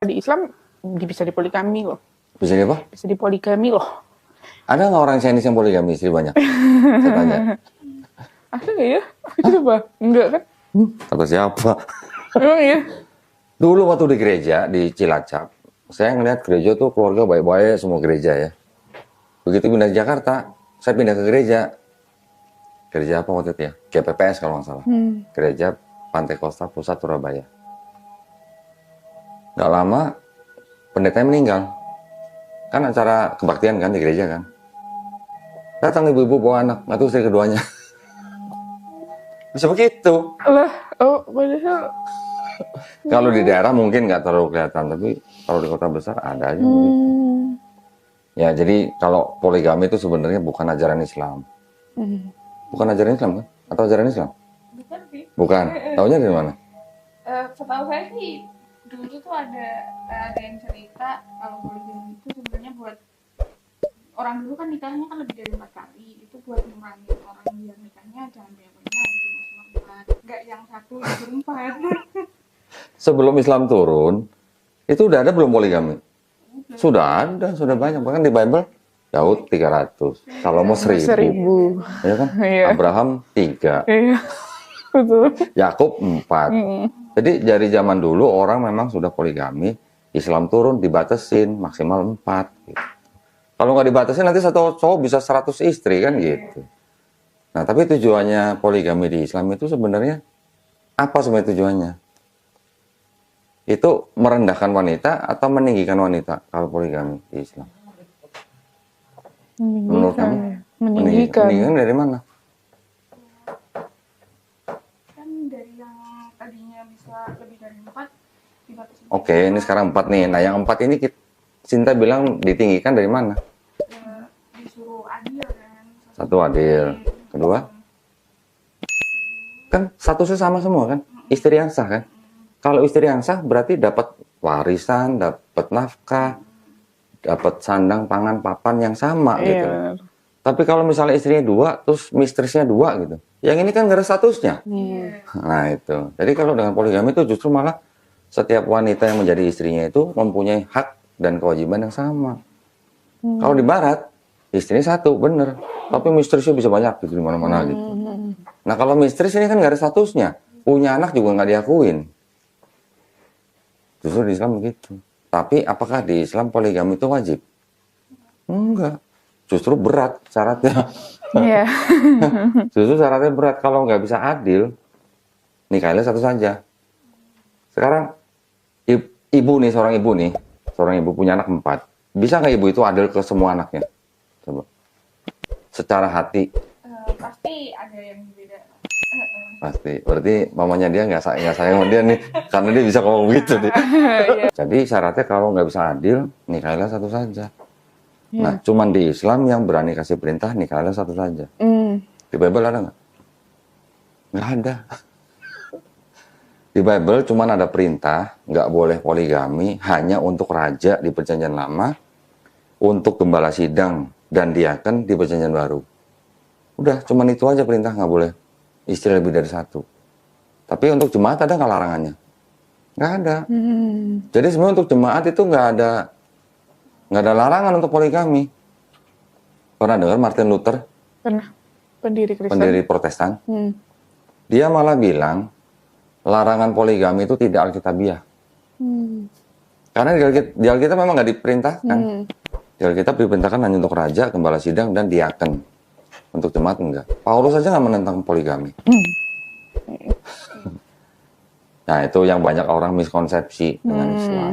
Di Islam bisa dipoligami loh. Bisa di apa? Bisa dipoligami loh. Ada nggak orang Chinese yang poligami istri banyak? Saya tanya. Ada nggak ya? Coba. Enggak kan? Kata siapa? Emang ya? Dulu waktu di gereja di Cilacap, saya ngeliat gereja tuh keluarga baik-baik semua gereja ya. Begitu pindah ke Jakarta, saya pindah ke gereja. Gereja apa waktu itu ya? GPPS kalau nggak salah. Gereja Pantai Kosta Pusat Surabaya. Nggak lama, pendetanya meninggal. Kan acara kebaktian kan di gereja kan. Datang ibu-ibu bawa anak, itu istri keduanya. Bisa begitu. Lah, oh padahal. Kalau di daerah mungkin nggak terlalu kelihatan, tapi kalau di kota besar ada aja begitu. Ya, jadi kalau poligami itu sebenarnya bukan ajaran Islam. Bukan ajaran Islam kan? Atau ajaran Islam? Bukan sih. Bukan. Taunya dari mana? Setahu saya sih dulu tuh ada yang cerita kalau poligami itu sebenarnya buat orang dulu kan nikahnya kan lebih dari 4 kali, itu buat ngurangin orang yang nikahnya jangan banyak-banyak gitu, maksimal 4, nggak yang 1 yang berempat. Sebelum Islam turun, itu udah ada belum poligami? Sudah ada, sudah banyak. Bahkan di Bible, Daud 300, Salomo 1000. Ya kan? Iya. Abraham 3, Iya. Betul. Yakub 4. Jadi dari zaman dulu orang memang sudah poligami, Islam turun dibatasin maksimal 4 gitu. Kalau nggak dibatasin nanti satu cowok bisa 100 istri kan gitu. Nah, tapi tujuannya poligami di Islam itu sebenarnya apa sebenarnya tujuannya? Itu merendahkan wanita atau meninggikan wanita kalau poligami di Islam? Menurut kamu? Meninggikan. Meninggikan dari mana? Kan dari yang tadinya bisa lebih dari 4 dibatasi. Oke, ini sekarang 4 nih. Nah, yang 4 ini Cinta bilang ditinggikan dari mana? Disuruh adil kan. Satu adil. Kedua? Kan statusnya sama semua kan? Istri yang sah kan? Kalau istri yang sah berarti dapat warisan, dapat nafkah, dapat sandang, pangan, papan yang sama gitu. Iya. Tapi kalau misalnya istrinya 2, terus mistresnya 2 gitu. Yang ini kan nggak ada statusnya. Nah itu. Jadi kalau dengan poligami itu justru malah setiap wanita yang menjadi istrinya itu mempunyai hak dan kewajiban yang sama. Kalau di barat, istrinya 1, bener. Tapi mistresnya bisa banyak gitu di mana-mana gitu. Nah kalau mistres ini kan nggak ada statusnya. Punya anak juga nggak diakuin. Justru di Islam begitu. Tapi apakah di Islam poligami itu wajib? Enggak. Justru berat syaratnya. Iya. Justru syaratnya berat. Kalau nggak bisa adil, nikahilah 1 saja. Sekarang ibu nih, seorang ibu punya anak 4. Bisa nggak ibu itu adil ke semua anaknya? Coba. Secara hati. Pasti ada yang beda. Pasti. Berarti mamanya dia nggak sayang sama dia nih, karena dia bisa ngomong begitu nih. Jadi syaratnya kalau nggak bisa adil, nikahilah 1 saja. Nah, cuman di Islam yang berani kasih perintah nikahilah 1 saja. Di Bible ada nggak? Nggak ada. Di Bible cuman ada perintah nggak boleh poligami hanya untuk raja di Perjanjian Lama, untuk gembala sidang dan diaken di Perjanjian Baru. Udah, cuman itu aja perintah, nggak boleh istri lebih dari 1. Tapi untuk jemaat ada nggak larangannya? Nggak ada. Jadi sebenarnya untuk jemaat itu nggak ada larangan untuk poligami. Pernah dengar Martin Luther? Pernah. Pendiri Kristen. Pendiri Protestan. Dia malah bilang larangan poligami itu tidak alkitabiah. Karena di Alkitab memang nggak diperintahkan. Di Alkitab diperintahkan hanya untuk raja, gembala sidang, dan diaken. Untuk jemaat enggak. Paulus saja nggak menentang poligami. Nah itu yang banyak orang miskonsepsi dengan Islam.